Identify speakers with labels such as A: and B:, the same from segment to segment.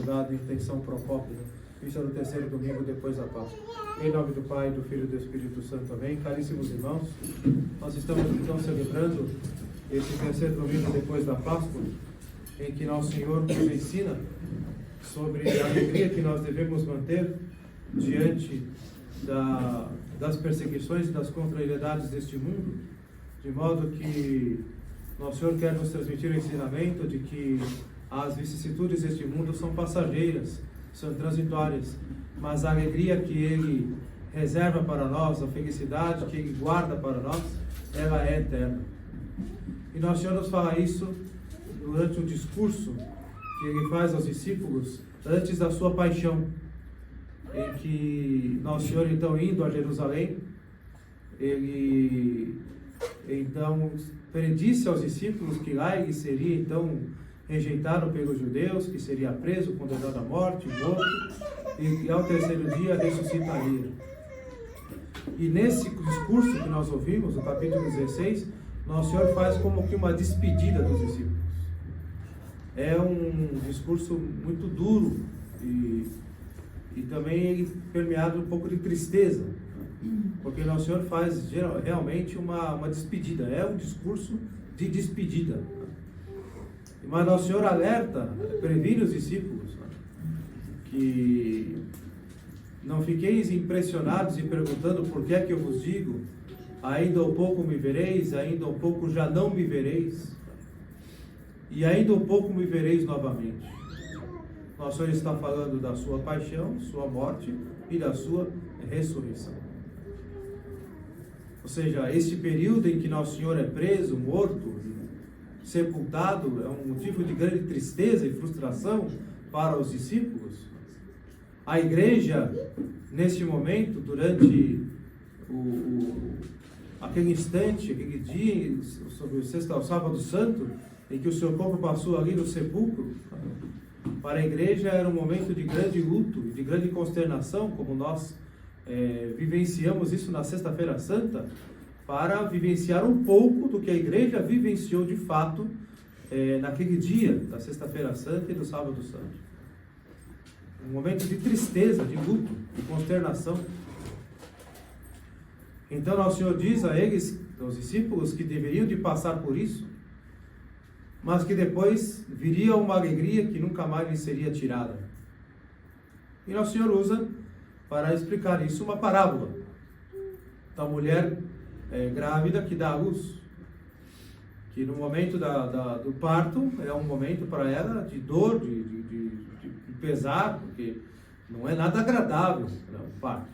A: batizado em intenção propópria. Isso é no terceiro domingo depois da Páscoa. Em nome do Pai, do Filho e do Espírito Santo. Amém. Caríssimos irmãos, nós estamos então celebrando esse terceiro domingo depois da Páscoa, em que nosso Senhor nos ensina sobre a alegria que nós devemos manter diante das perseguições e das contrariedades deste mundo, de modo que nosso Senhor quer nos transmitir o ensinamento de que as vicissitudes deste mundo são passageiras, são transitórias, mas a alegria que Ele reserva para nós, a felicidade que Ele guarda para nós, ela é eterna. E nosso Senhor nos fala isso durante um discurso que Ele faz aos discípulos antes da sua paixão, em que nosso Senhor, então, indo a Jerusalém, Ele então predisse aos discípulos que lá Ele seria então rejeitado pelos judeus, que seria preso, condenado à morte, morto, e ao terceiro dia ressuscitaria. E nesse discurso que nós ouvimos, no capítulo 16, nosso Senhor faz como que uma despedida dos discípulos. É um discurso muito duro e também permeado um pouco de tristeza, porque nosso Senhor faz realmente uma despedida, é um discurso de despedida. Mas nosso Senhor alerta, previne os discípulos, que não fiqueis impressionados e perguntando por que é que eu vos digo, ainda um pouco me vereis, ainda um pouco já não me vereis, e ainda um pouco me vereis novamente. Nosso Senhor está falando da sua paixão, sua morte e da sua ressurreição. Ou seja, este período em que nosso Senhor é preso, morto, sepultado, é um motivo de grande tristeza e frustração para os discípulos. A igreja, neste momento, durante aquele instante, aquele dia, sobre o sábado santo, em que o seu corpo passou ali no sepulcro, para a igreja era um momento de grande luto, de grande consternação, como nós vivenciamos isso na Sexta-feira Santa, para vivenciar um pouco do que a igreja vivenciou de fato naquele dia da Sexta-feira Santa e do Sábado Santo. Um momento de tristeza, de luto, de consternação. Então nosso Senhor diz a eles, aos discípulos, que deveriam de passar por isso, mas que depois viria uma alegria que nunca mais lhes seria tirada. E nosso Senhor usa, para explicar isso, uma parábola da mulher grávida que dá à luz, que no momento do parto é um momento para ela de dor, de pesar, porque não é nada agradável, né, o parto.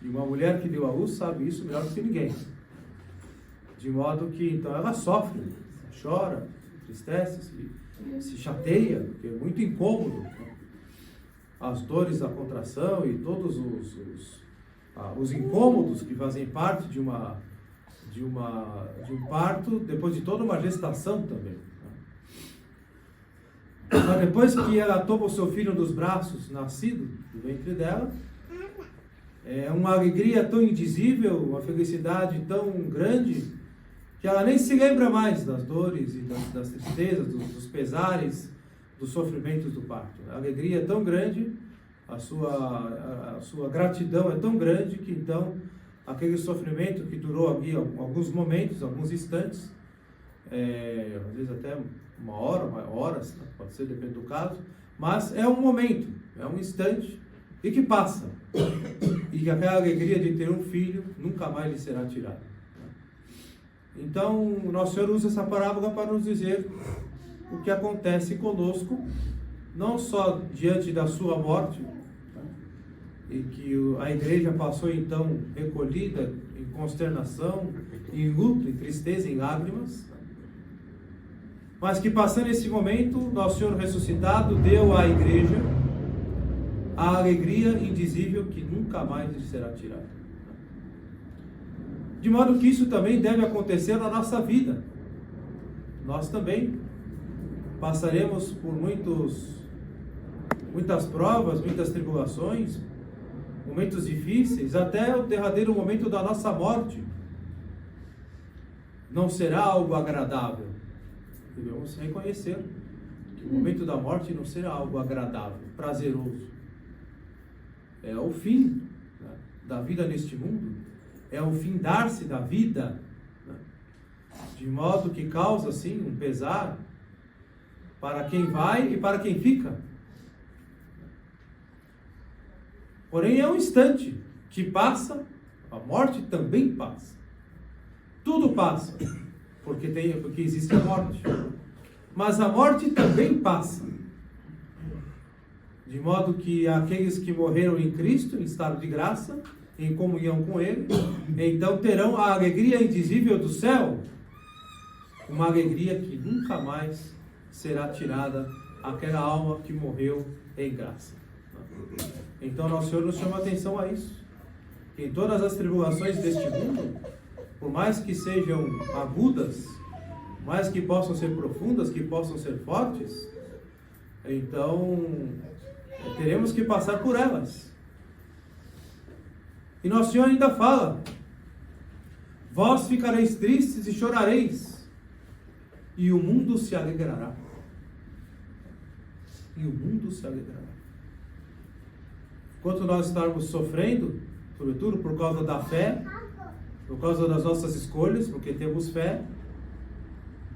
A: E uma mulher que deu à luz sabe isso melhor do que ninguém. De modo que então ela sofre, chora, tristece, se chateia, porque é muito incômodo, né? As dores da contração e todos os incômodos que fazem parte de um parto, depois de toda uma gestação também. Mas depois que ela toma o seu filho nos braços, nascido do ventre dela, é uma alegria tão indizível, uma felicidade tão grande, que ela nem se lembra mais das dores e das tristezas, dos pesares, dos sofrimentos do parto. A alegria é tão grande, a sua gratidão é tão grande, que então aquele sofrimento que durou ali alguns momentos, alguns instantes, às vezes até uma hora, horas, pode ser, depende do caso, mas é um momento, é um instante, e que passa, e que aquela alegria de ter um filho nunca mais lhe será tirada. Então, o nosso Senhor usa essa parábola para nos dizer o que acontece conosco, não só diante da sua morte, e que a igreja passou então recolhida em consternação, em luto, em tristeza, em lágrimas, mas que passando esse momento, nosso Senhor ressuscitado deu à igreja a alegria indizível que nunca mais lhe será tirada. De modo que isso também deve acontecer na nossa vida. Nós também passaremos por muitas provas, muitas tribulações, momentos difíceis, até o derradeiro momento da nossa morte. Não será algo agradável. Devemos reconhecer que O momento da morte não será algo agradável, prazeroso. É o fim, né, da vida neste mundo. É o findar-se da vida, né, de modo que causa, sim, um pesar para quem vai e para quem fica. Porém, é um instante que passa, a morte também passa. Tudo passa, porque existe a morte. Mas a morte também passa. De modo que aqueles que morreram em Cristo, em estado de graça, em comunhão com Ele, então terão a alegria indizível do céu. Uma alegria que nunca mais será tirada aquela alma que morreu em graça. Então, nosso Senhor nos chama a atenção a isso. Que em todas as tribulações deste mundo, por mais que sejam agudas, mais que possam ser profundas, que possam ser fortes, então teremos que passar por elas. E nosso Senhor ainda fala: vós ficareis tristes e chorareis, e o mundo se alegrará. E o mundo se alegrará. Enquanto nós estarmos sofrendo, sobretudo por causa da fé, por causa das nossas escolhas, porque temos fé,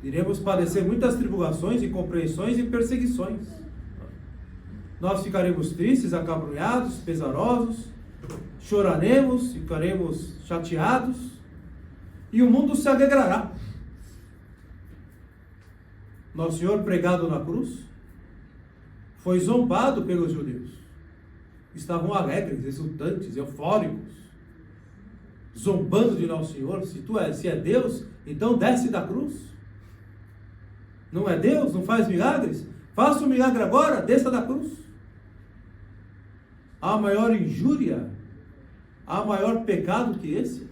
A: iremos padecer muitas tribulações, incompreensões e perseguições. Nós ficaremos tristes, acabrunhados, pesarosos, choraremos, ficaremos chateados, e o mundo se alegrará. Nosso Senhor, pregado na cruz, foi zombado pelos judeus. Estavam alegres, exultantes, eufóricos, zombando de Nosso Senhor. Se é Deus, então desce da cruz. Não é Deus? Não faz milagres? Faça um milagre agora, desça da cruz. Há maior injúria, há maior pecado que esse?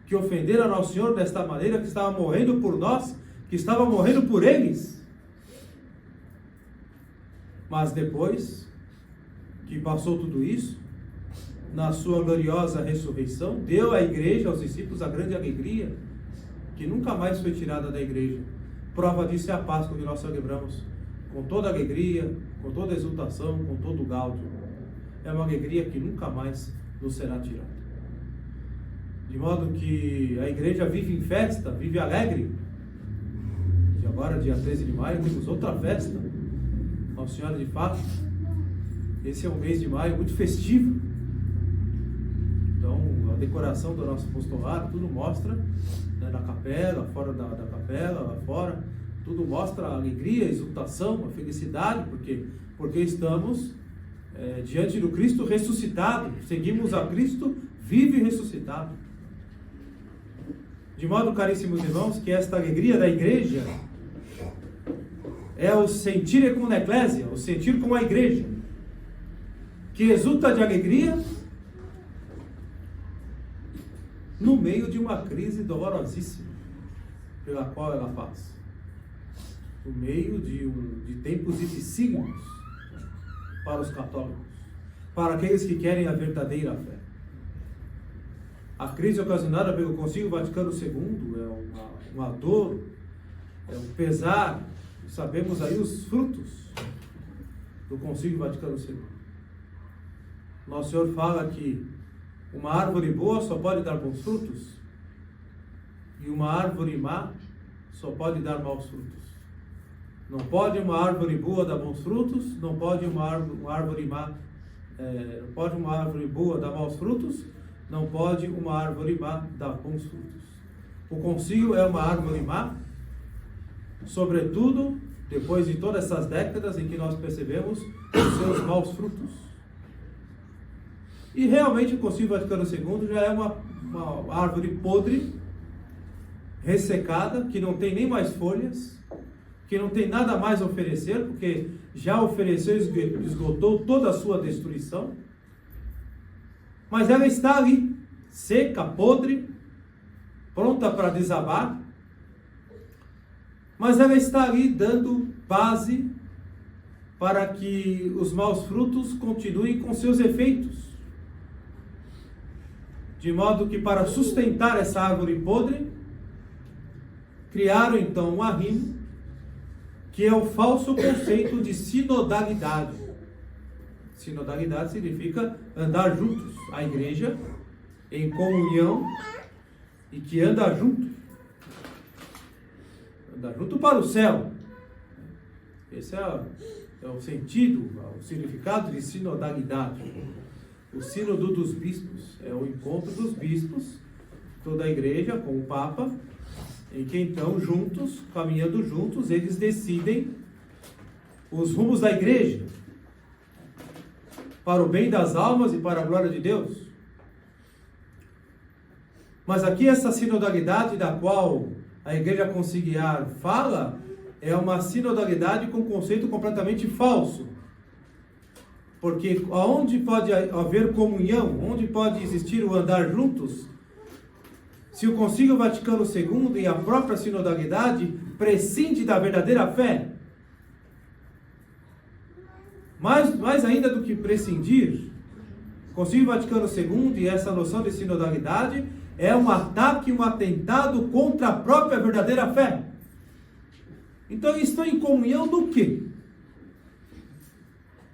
A: Que ofender a Nosso Senhor desta maneira, que estava morrendo por nós, que estava morrendo por eles. Mas depois que passou tudo isso, na sua gloriosa ressurreição, deu à igreja, aos discípulos, a grande alegria, que nunca mais foi tirada da igreja. Prova disso é a Páscoa que nós celebramos com toda alegria, com toda exultação, com todo o gáudio. É uma alegria que nunca mais nos será tirada. De modo que a igreja vive em festa, vive alegre. E agora, dia 13 de maio, temos outra festa. Nossa Senhora de Fátima. Esse é um mês de maio muito festivo. Então, a decoração do nosso apostolado, tudo mostra, né, na capela, fora da capela, lá fora, tudo mostra a alegria, a exultação, a felicidade, porque estamos diante do Cristo ressuscitado, seguimos a Cristo vivo e ressuscitado. De modo, caríssimos irmãos, que esta alegria da igreja é o sentir com a eclésia, o sentir com a igreja, que exulta de alegria no meio de uma crise dolorosíssima pela qual ela passa, no meio de tempos dificílimos para os católicos, para aqueles que querem a verdadeira fé. A crise ocasionada pelo Concílio Vaticano II é uma dor, é um pesar. Sabemos aí os frutos do Concílio Vaticano II. Nosso Senhor fala que uma árvore boa só pode dar bons frutos, e uma árvore má só pode dar maus frutos. Não pode uma árvore boa dar bons frutos, não pode uma árvore má, não pode uma árvore boa dar maus frutos, não pode uma árvore má dar bons frutos. O concílio é uma árvore má, sobretudo depois de todas essas décadas em que nós percebemos os seus maus frutos. E realmente o Concílio Vaticano II já é uma árvore podre, ressecada, que não tem nem mais folhas, que não tem nada mais a oferecer, porque já ofereceu e esgotou toda a sua destruição. Mas ela está ali, seca, podre, pronta para desabar. Mas ela está ali dando base para que os maus frutos continuem com seus efeitos. De modo que, para sustentar essa árvore podre, criaram então um arrimo que é o falso conceito de sinodalidade. Sinodalidade significa andar juntos. A igreja em comunhão e que anda junto. Anda junto para o céu. Esse é o sentido, o significado de sinodalidade. O sínodo dos bispos é o encontro dos bispos, toda a igreja com o Papa, em que então juntos, caminhando juntos, eles decidem os rumos da igreja, para o bem das almas e para a glória de Deus. Mas aqui essa sinodalidade da qual a Igreja Conciliar fala, é uma sinodalidade com conceito completamente falso. Porque onde pode haver comunhão, onde pode existir o andar juntos, se o Concílio Vaticano II e a própria sinodalidade prescinde da verdadeira fé? Mais ainda do que prescindir, o Concílio Vaticano II e essa noção de sinodalidade é um ataque, um atentado contra a própria verdadeira fé. Então estão em comunhão do quê?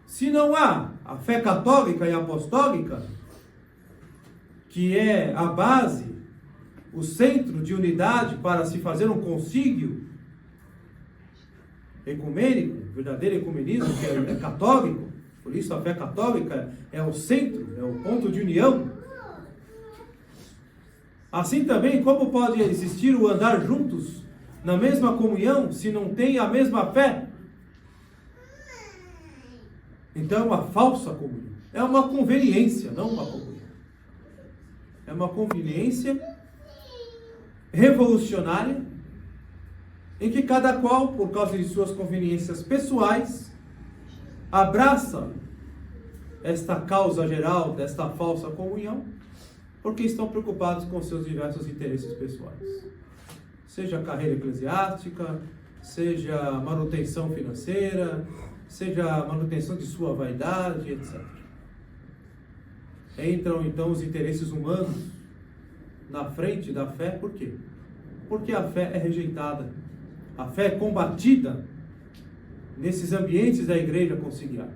A: Se não há a fé católica e apostólica, que é a base, o centro de unidade para se fazer um concílio ecumênico, verdadeiro ecumenismo, que é católico, por isso a fé católica é o centro, é o ponto de união. Assim também, como pode existir o andar juntos na mesma comunhão se não tem a mesma fé? Então é uma falsa comunhão. É uma conveniência, não uma comunhão. É uma conveniência revolucionária em que cada qual, por causa de suas conveniências pessoais, abraça esta causa geral desta falsa comunhão, porque estão preocupados com seus diversos interesses pessoais. Seja a carreira eclesiástica, seja a manutenção financeira, seja a manutenção de sua vaidade, etc. Entram então os interesses humanos na frente da fé, por quê? Porque a fé é rejeitada, a fé é combatida nesses ambientes da igreja conciliar.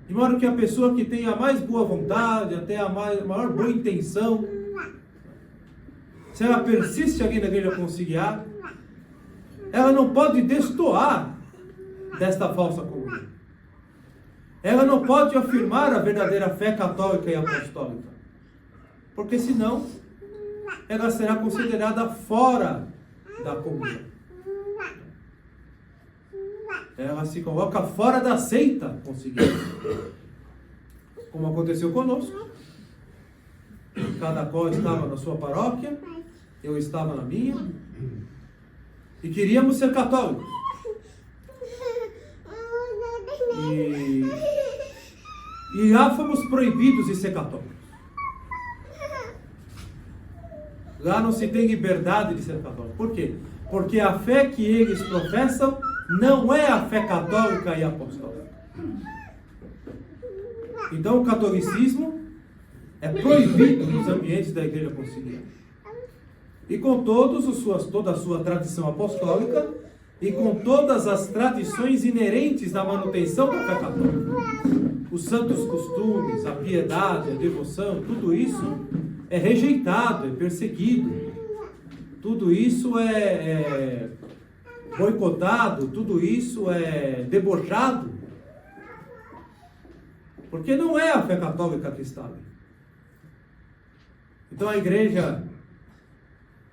A: De modo que a pessoa que tem a mais boa vontade, até a maior boa intenção, se ela persiste ali na igreja conciliar, ela não pode destoar desta falsa comunhão. Ela não pode afirmar a verdadeira fé católica e apostólica, porque senão ela será considerada fora da comunhão. Ela se coloca fora da seita conciliar, como aconteceu conosco. Cada qual estava na sua paróquia, eu estava na minha, e queríamos ser católicos. E lá fomos proibidos de ser católicos. Lá não se tem liberdade de ser católico. Por quê? Porque a fé que eles professam não é a fé católica e apostólica. Então o catolicismo é proibido nos ambientes da igreja conciliar. E com toda a sua tradição apostólica e com todas as tradições inerentes da manutenção da fé católica. Os santos costumes, a piedade, a devoção, tudo isso é rejeitado, é perseguido. Tudo isso é boicotado, tudo isso é debochado. Porque não é a fé católica que está ali. Então a igreja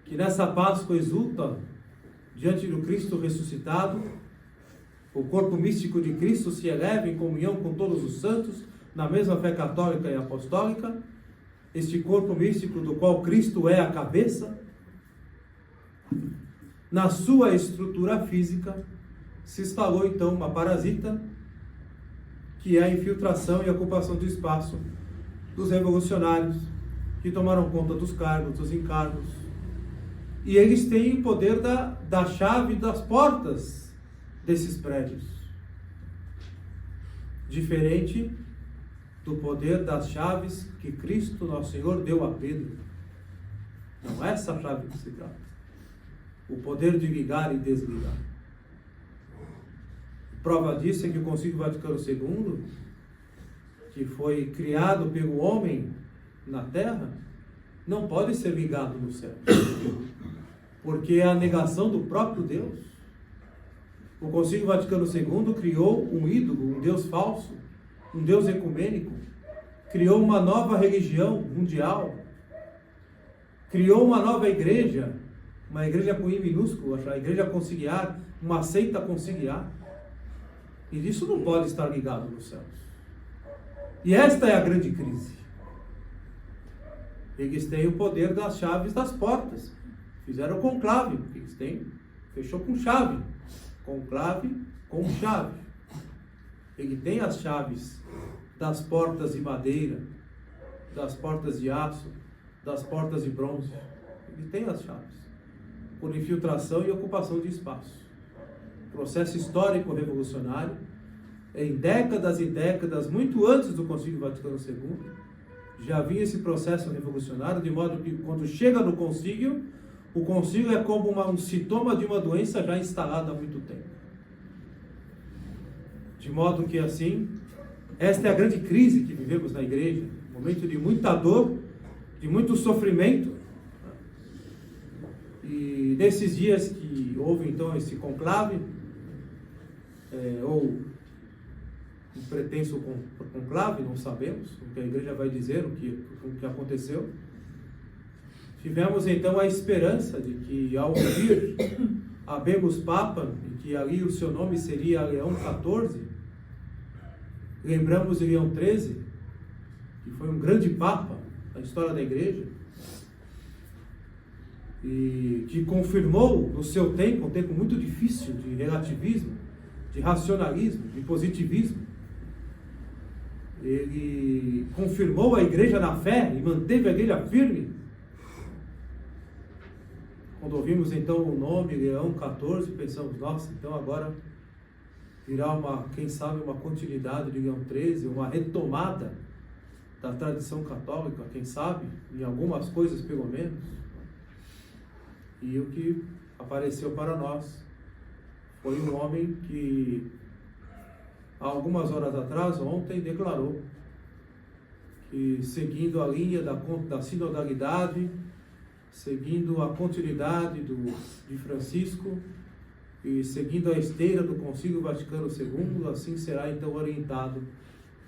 A: que nessa Páscoa exulta diante do Cristo ressuscitado, o corpo místico de Cristo se eleva em comunhão com todos os santos, na mesma fé católica e apostólica, este corpo místico do qual Cristo é a cabeça, na sua estrutura física, se instalou então uma parasita, que é a infiltração e a ocupação do espaço dos revolucionários, que tomaram conta dos cargos, dos encargos. E eles têm o poder da chave das portas desses prédios. Diferente do poder das chaves que Cristo, nosso Senhor, deu a Pedro. Não é essa chave que se trata. O poder de ligar e desligar. Prova disso é que o Concílio Vaticano II, que foi criado pelo homem na Terra, não pode ser ligado no céu, porque é a negação do próprio Deus. O Concílio Vaticano II criou um ídolo, um Deus falso, um Deus ecumênico, criou uma nova religião mundial, criou uma nova igreja, uma igreja com I minúsculo, a igreja conciliar, uma seita conciliar, e isso não pode estar ligado nos céus. E esta é a grande crise. Eles têm o poder das chaves das portas, fizeram conclave, porque eles têm, fechou com chave, conclave com chave. Ele tem as chaves das portas de madeira, das portas de aço, das portas de bronze. Ele tem as chaves, por infiltração e ocupação de espaço. Processo histórico revolucionário, em décadas e décadas, muito antes do Concílio Vaticano II, já havia esse processo revolucionário, de modo que quando chega no concílio, o concílio é como um sintoma de uma doença já instalada há muito tempo. De modo que assim, esta é a grande crise que vivemos na igreja, um momento de muita dor, de muito sofrimento. E nesses dias que houve então esse conclave, ou um pretenso conclave, não sabemos o que a igreja vai dizer, o que aconteceu. Tivemos então a esperança de que, ao ouvir Habemus Papa, e que ali o seu nome seria Leão XIV, lembramos de Leão XIII, que foi um grande Papa da história da igreja, e que confirmou no seu tempo, um tempo muito difícil de relativismo, de racionalismo, de positivismo. Ele confirmou a igreja na fé e manteve a igreja firme. Quando ouvimos então o nome Leão XIV, pensamos, nossa, então agora virá quem sabe, uma continuidade de Leão XIII, uma retomada da tradição católica, quem sabe, em algumas coisas pelo menos. E o que apareceu para nós foi um homem que, há algumas horas atrás, ontem, declarou que, seguindo a linha da sinodalidade, seguindo a continuidade de Francisco e seguindo a esteira do Concílio Vaticano II, assim será então orientado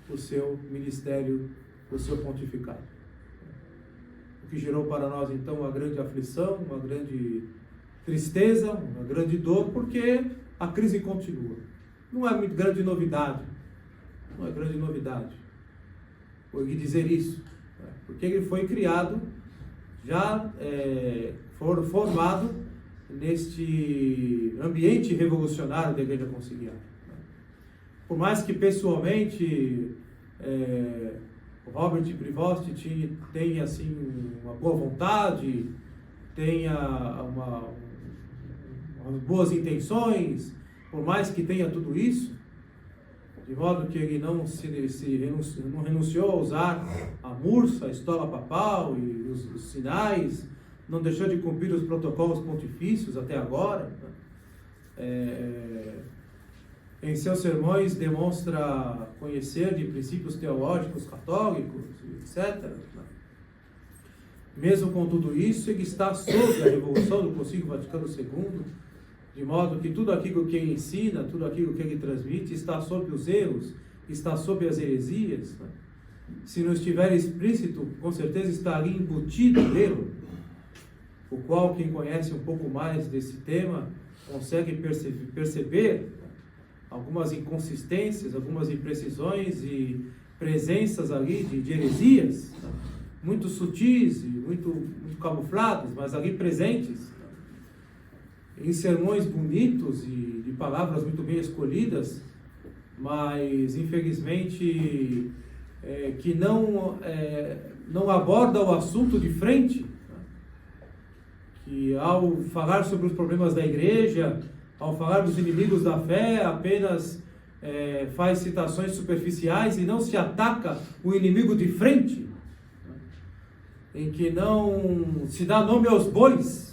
A: o seu ministério, o seu pontificado. O que gerou para nós então uma grande aflição, uma grande tristeza, uma grande dor, porque a crise continua. Não é muito grande novidade, não é grande novidade por dizer isso, porque ele foi criado, já formado neste ambiente revolucionário da Igreja Conciliar. Por mais que pessoalmente o Robert Prevost tenha assim uma boa vontade, tenha umas boas intenções, por mais que tenha tudo isso, de modo que ele não renunciou a usar a mursa, a estola papal e os sinais, não deixou de cumprir os protocolos pontifícios até agora, em seus sermões demonstra conhecer de princípios teológicos católicos, etc. Mesmo com tudo isso, ele está sob a revolução do Concílio Vaticano II, de modo que tudo aquilo que ele ensina, tudo aquilo que ele transmite, está sob os erros, está sob as heresias. Se não estiver explícito, com certeza está ali embutido o erro, o qual quem conhece um pouco mais desse tema consegue perceber algumas inconsistências, algumas imprecisões e presenças ali de heresias, muito sutis e muito camufladas, mas ali presentes, em sermões bonitos e de palavras muito bem escolhidas, mas infelizmente que não aborda o assunto de frente, que ao falar sobre os problemas da igreja, ao falar dos inimigos da fé, apenas faz citações superficiais e não se ataca o inimigo de frente, em que não se dá nome aos bois,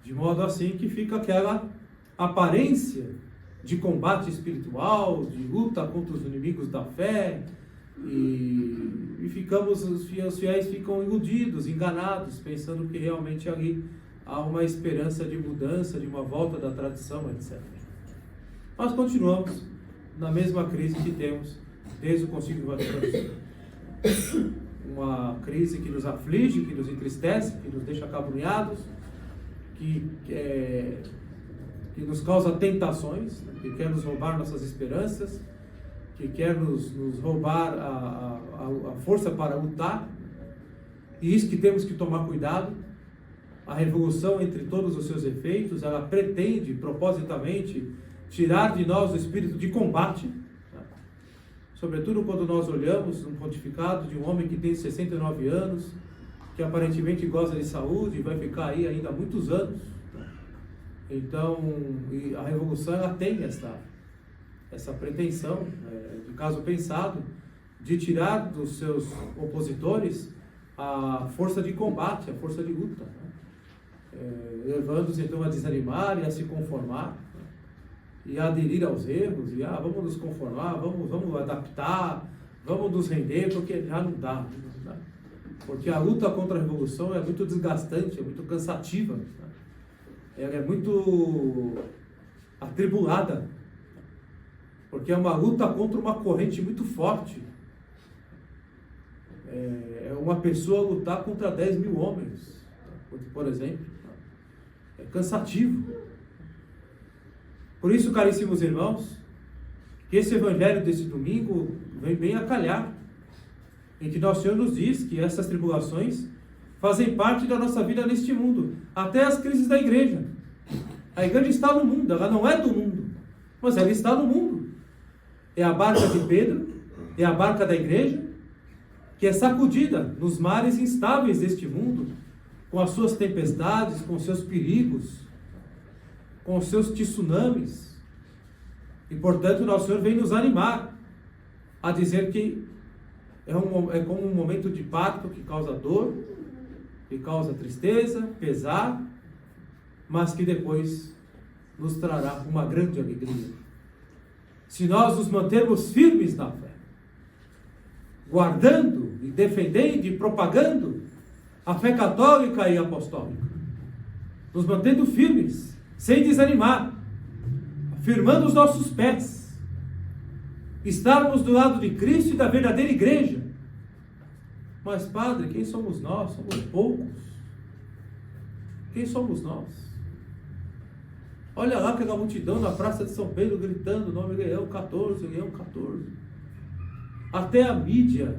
A: de modo assim que fica aquela aparência de combate espiritual, de luta contra os inimigos da fé, e ficamos, os fiéis ficam iludidos, enganados, pensando que realmente ali há uma esperança de mudança, de uma volta da tradição, etc. Nós continuamos na mesma crise que temos desde o Concílio Vaticano II. Uma crise que nos aflige, que nos entristece, que nos deixa acabrunhados, que nos causa tentações, né? Que quer nos roubar nossas esperanças, que quer nos roubar a força para lutar. E isso que temos que tomar cuidado. A revolução, entre todos os seus efeitos, ela pretende propositamente tirar de nós o espírito de combate, né? Sobretudo quando nós olhamos um pontificado de um homem que tem 69 anos, que aparentemente goza de saúde e vai ficar aí ainda há muitos anos, né? Então, a revolução ela tem essa pretensão, de caso pensado, de tirar dos seus opositores a força de combate, a força de luta, né? Levando-os então a desanimar e a se conformar, né? E a aderir aos erros, e vamos nos conformar, vamos adaptar, vamos nos render, porque já não dá, né? Porque a luta contra a revolução é muito desgastante, é muito cansativa, né? Ela é muito atribulada, porque é uma luta contra uma corrente muito forte. É uma pessoa lutar contra 10 mil homens, por exemplo. É cansativo. Por isso, caríssimos irmãos, que esse evangelho desse domingo vem bem a calhar, em que Nosso Senhor nos diz que essas tribulações fazem parte da nossa vida neste mundo, até as crises da igreja. A igreja está no mundo, ela não é do mundo, mas ela está no mundo. É a barca de Pedro, é a barca da igreja, que é sacudida nos mares instáveis deste mundo, com as suas tempestades, com os seus perigos, com os seus tsunamis. E, portanto, Nosso Senhor vem nos animar a dizer que é como um momento de parto que causa dor, que causa tristeza, pesar, mas que depois nos trará uma grande alegria. Se nós nos mantermos firmes na fé, guardando e defendendo e propagando a fé católica e apostólica, nos mantendo firmes, sem desanimar, firmando os nossos pés, estarmos do lado de Cristo e da verdadeira igreja. Mas, Padre, quem somos nós? Somos poucos. Quem somos nós? Olha lá aquela multidão na Praça de São Pedro gritando o nome de Leão 14, Leão 14. Até a mídia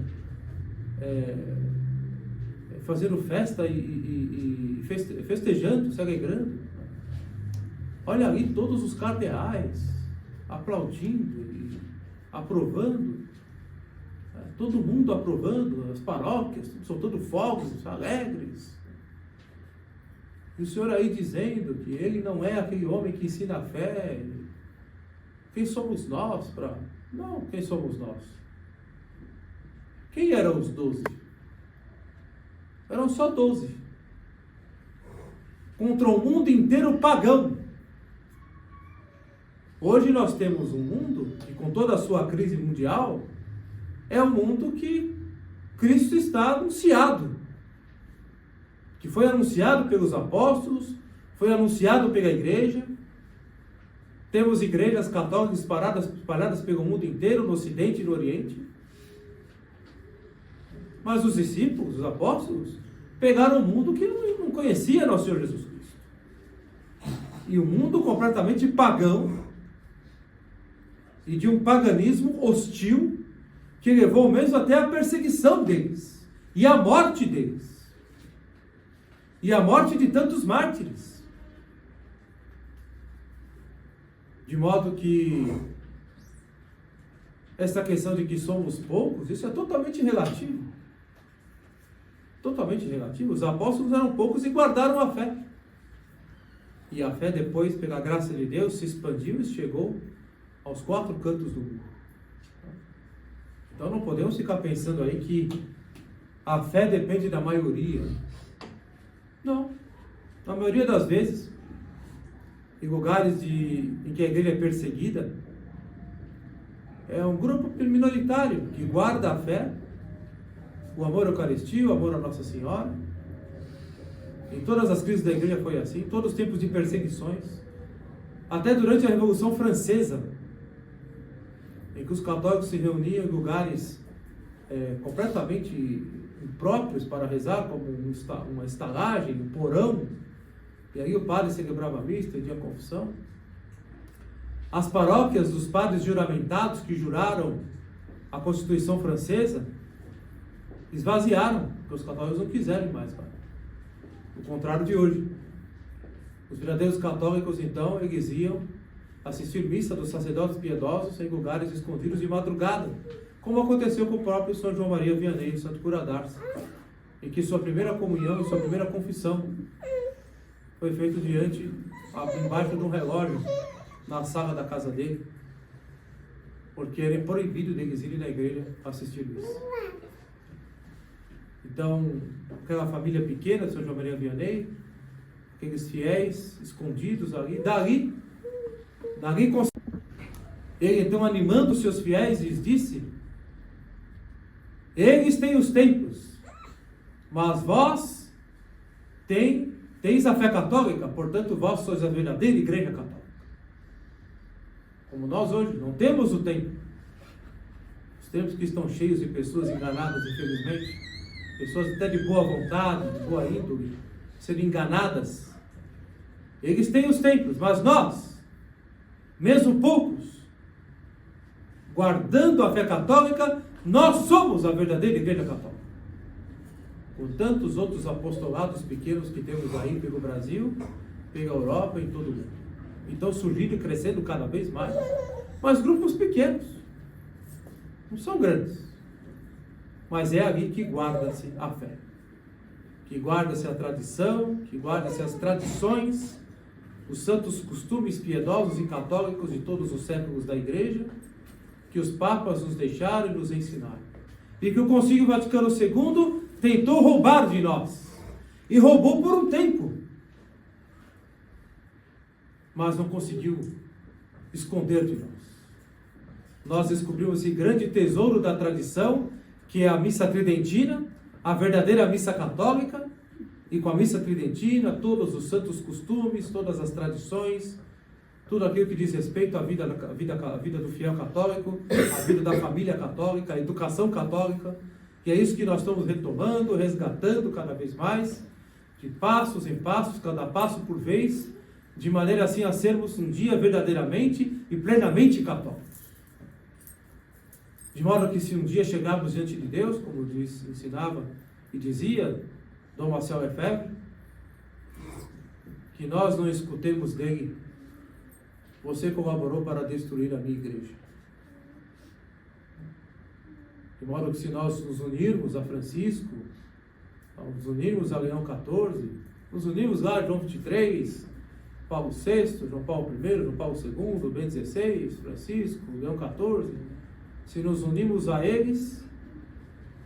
A: fazendo festa e festejando, se alegrando. Olha ali todos os cardeais aplaudindo e aprovando, todo mundo aprovando, as paróquias soltando fogos alegres. E o Senhor aí dizendo que ele não é aquele homem que ensina a fé. Quem somos nós para... Não, quem somos nós? Quem eram os 12? Eram só 12. Contra o mundo inteiro pagão. Hoje nós temos um mundo que, com toda a sua crise mundial, é um mundo que Cristo está anunciado. Que foi anunciado pelos apóstolos, foi anunciado pela igreja. Temos igrejas católicas espalhadas pelo mundo inteiro, no Ocidente e no Oriente. Mas os discípulos, os apóstolos, pegaram um mundo que não conhecia nosso Senhor Jesus Cristo. E um mundo completamente pagão, e de um paganismo hostil, que levou mesmo até a perseguição deles, e a morte deles, e a morte de tantos mártires. De modo que essa questão de que somos poucos, isso é totalmente relativo. Totalmente relativo. Os apóstolos eram poucos e guardaram a fé. E a fé depois, pela graça de Deus, se expandiu e chegou aos 4 cantos do mundo. Então não podemos ficar pensando aí que a fé depende da maioria. Não. Na maioria das vezes, em lugares em que a igreja é perseguida. É um grupo minoritário que guarda a fé, o amor à Eucaristia, o amor a Nossa Senhora. Em todas as crises da igreja foi assim, em todos os tempos de perseguições, até durante a Revolução Francesa, em que os católicos se reuniam em lugares completamente impróprios para rezar, como uma estalagem, um porão, e aí o padre celebrava a missa, pedia a confissão. As paróquias dos padres juramentados que juraram a Constituição Francesa esvaziaram, porque os católicos não quiserem mais, padre. O contrário de hoje. Os verdadeiros católicos, então, eles iam assistir missa dos sacerdotes piedosos em lugares escondidos de madrugada, como aconteceu com o próprio São João Maria Vianney de Santo Cura d'Ars, em que sua primeira comunhão e sua primeira confissão foi feito embaixo de um relógio, na sala da casa dele, porque era proibido deles irem na igreja assistir missa. Então, aquela família pequena de São João Maria Vianney, aqueles fiéis escondidos ali, dali ele então, animando os seus fiéis, lhes disse: eles têm os templos, mas vós teis a fé católica, portanto vós sois a verdadeira igreja católica. Como nós hoje não temos o templo, os templos que estão cheios de pessoas enganadas, infelizmente, pessoas até de boa vontade, de boa índole, sendo enganadas. Eles têm os templos, mas nós, mesmo poucos, guardando a fé católica, nós somos a verdadeira igreja católica. Com tantos outros apostolados pequenos que temos aí pelo Brasil, pela Europa e em todo o mundo. Então surgindo e crescendo cada vez mais. Mas grupos pequenos, não são grandes. Mas é ali que guarda-se a fé, que guarda-se a tradição, que guarda-se as tradições, os santos costumes piedosos e católicos de todos os séculos da igreja, que os papas nos deixaram e nos ensinaram. E que o Concílio Vaticano II tentou roubar de nós. E roubou por um tempo. Mas não conseguiu esconder de nós. Nós descobrimos esse grande tesouro da tradição, que é a missa tridentina, a verdadeira missa católica, e com a missa tridentina, todos os santos costumes, todas as tradições, tudo aquilo que diz respeito à vida do fiel católico, à vida da família católica, à educação católica, e é isso que nós estamos retomando, resgatando cada vez mais, de passos em passos, cada passo por vez, de maneira assim a sermos um dia verdadeiramente e plenamente católicos. De modo que se um dia chegarmos diante de Deus, como ensinava e dizia Dom Marcel Lefebvre, que nós não escutemos dele: você colaborou para destruir a minha igreja. De modo que se nós nos unirmos a Francisco, nos unirmos a Leão XIV, nos unirmos lá a João XXIII, Paulo VI, João Paulo I, João Paulo II, Bento XVI, Francisco, Leão XIV, se nos unirmos a eles,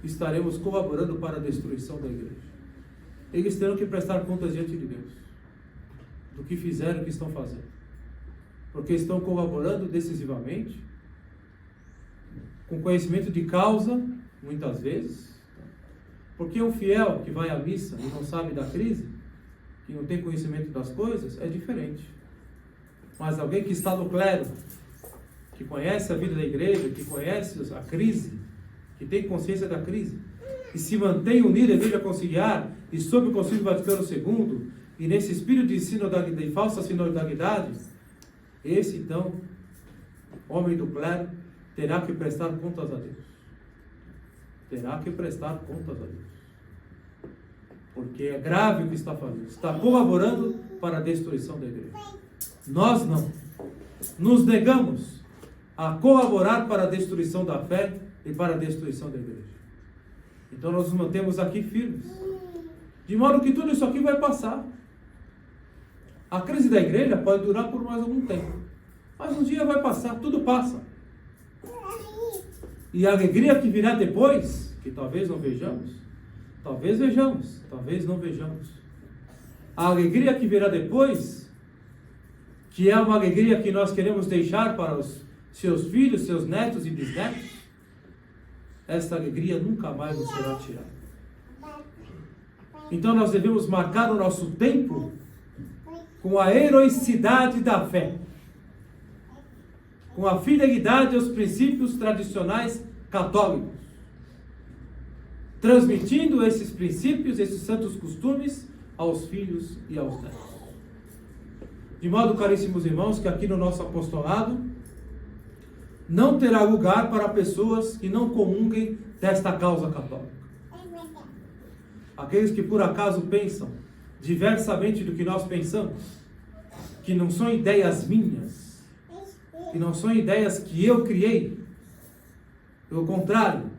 A: estaremos colaborando para a destruição da igreja. Eles terão que prestar contas diante de Deus do que fizeram e o que estão fazendo, porque estão colaborando decisivamente, com conhecimento de causa, muitas vezes, porque um fiel que vai à missa e não sabe da crise, que não tem conhecimento das coisas, é diferente. Mas alguém que está no clero, que conhece a vida da igreja, que conhece a crise, que tem consciência da crise, e se mantém unido à igreja conciliar e sob o Concílio Vaticano II, e nesse espírito de falsa sinodalidade, esse então, homem do clero, terá que prestar contas a Deus. Terá que prestar contas a Deus. Porque é grave o que está fazendo. Está colaborando para a destruição da igreja. Nós não. Nos negamos a colaborar para a destruição da fé e para a destruição da igreja. Então nós nos mantemos aqui firmes. De modo que tudo isso aqui vai passar. A crise da igreja pode durar por mais algum tempo. Mas um dia vai passar, tudo passa. E a alegria que virá depois, que talvez não vejamos, talvez vejamos, talvez não vejamos. A alegria que virá depois que é uma alegria que nós queremos deixar para os seus filhos, seus netos e bisnetos, esta alegria nunca mais nos será tirada. Então nós devemos marcar o nosso tempo com a heroicidade da fé, com a fidelidade aos princípios tradicionais católicos, transmitindo esses princípios, esses santos costumes aos filhos e aos netos. De modo, caríssimos irmãos, que aqui no nosso apostolado não terá lugar para pessoas que não comunguem desta causa católica. Aqueles que por acaso pensam diversamente do que nós pensamos, que não são ideias minhas, que não são ideias que eu criei, pelo contrário,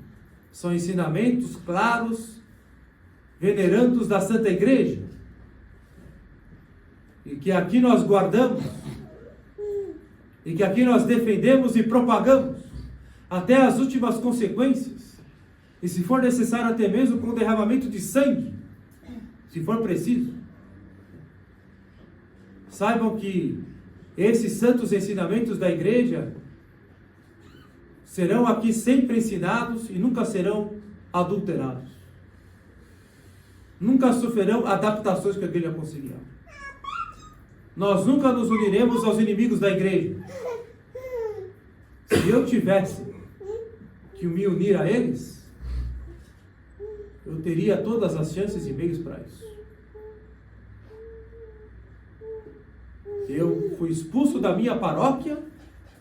A: são ensinamentos claros, venerandos da Santa Igreja, e que aqui nós guardamos, e que aqui nós defendemos e propagamos, até as últimas consequências, e se for necessário até mesmo com o derramamento de sangue, se for preciso. Saibam que esses santos ensinamentos da Igreja serão aqui sempre ensinados e nunca serão adulterados. Nunca sofrerão adaptações que a Igreja conseguirá. Nós nunca nos uniremos aos inimigos da Igreja. Se eu tivesse que me unir a eles, eu teria todas as chances e meios para isso. Eu fui expulso da minha paróquia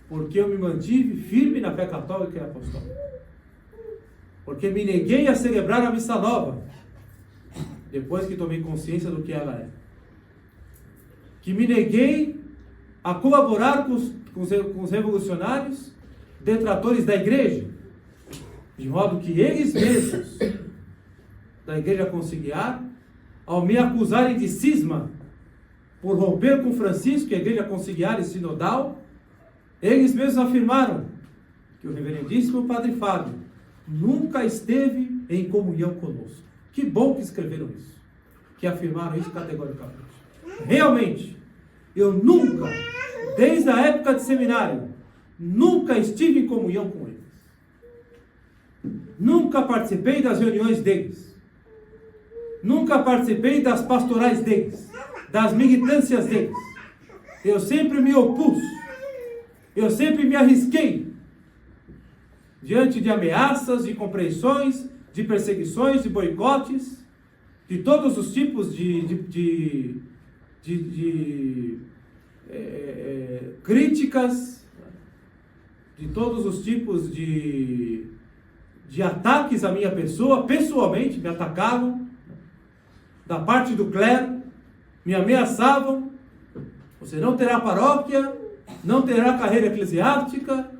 A: porque eu me mantive firme na fé católica e apostólica. Porque me neguei a celebrar a missa nova, depois que tomei consciência do que ela é. Que me neguei a colaborar com os revolucionários, detratores da Igreja, de modo que eles mesmos da Igreja Conciliar, ao me acusarem de cisma, por romper com Francisco e a Igreja Conciliar e Sinodal, eles mesmos afirmaram que o reverendíssimo Padre Fábio nunca esteve em comunhão conosco. Que bom que escreveram isso, que afirmaram isso categoricamente. Realmente, eu nunca, desde a época de seminário, nunca estive em comunhão com eles. Nunca participei das reuniões deles. Nunca participei das pastorais deles, das militâncias deles. Eu sempre me opus. Eu sempre me arrisquei diante de ameaças, de compreensões, de perseguições, de boicotes, de todos os tipos de críticas, de todos os tipos de ataques à minha pessoa. Pessoalmente me atacavam, da parte do clero, me ameaçavam: você não terá paróquia, não terá carreira eclesiástica,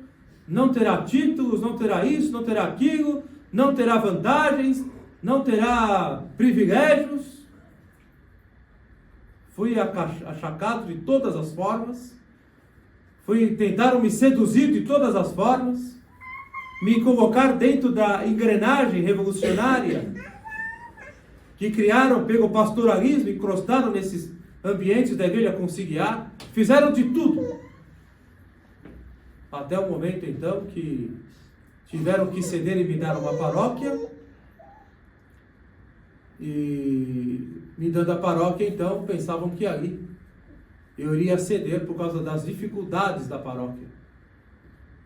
A: não terá títulos, não terá isso, não terá aquilo, não terá vantagens, não terá privilégios. Fui achacado de todas as formas, tentaram me seduzir de todas as formas, me colocar dentro da engrenagem revolucionária que criaram pelo pastoralismo, encrostaram nesses ambientes da Igreja Conciliar, fizeram de tudo. Até o momento, então, que tiveram que ceder e me dar uma paróquia. E me dando a paróquia, então, pensavam que ali eu iria ceder por causa das dificuldades da paróquia.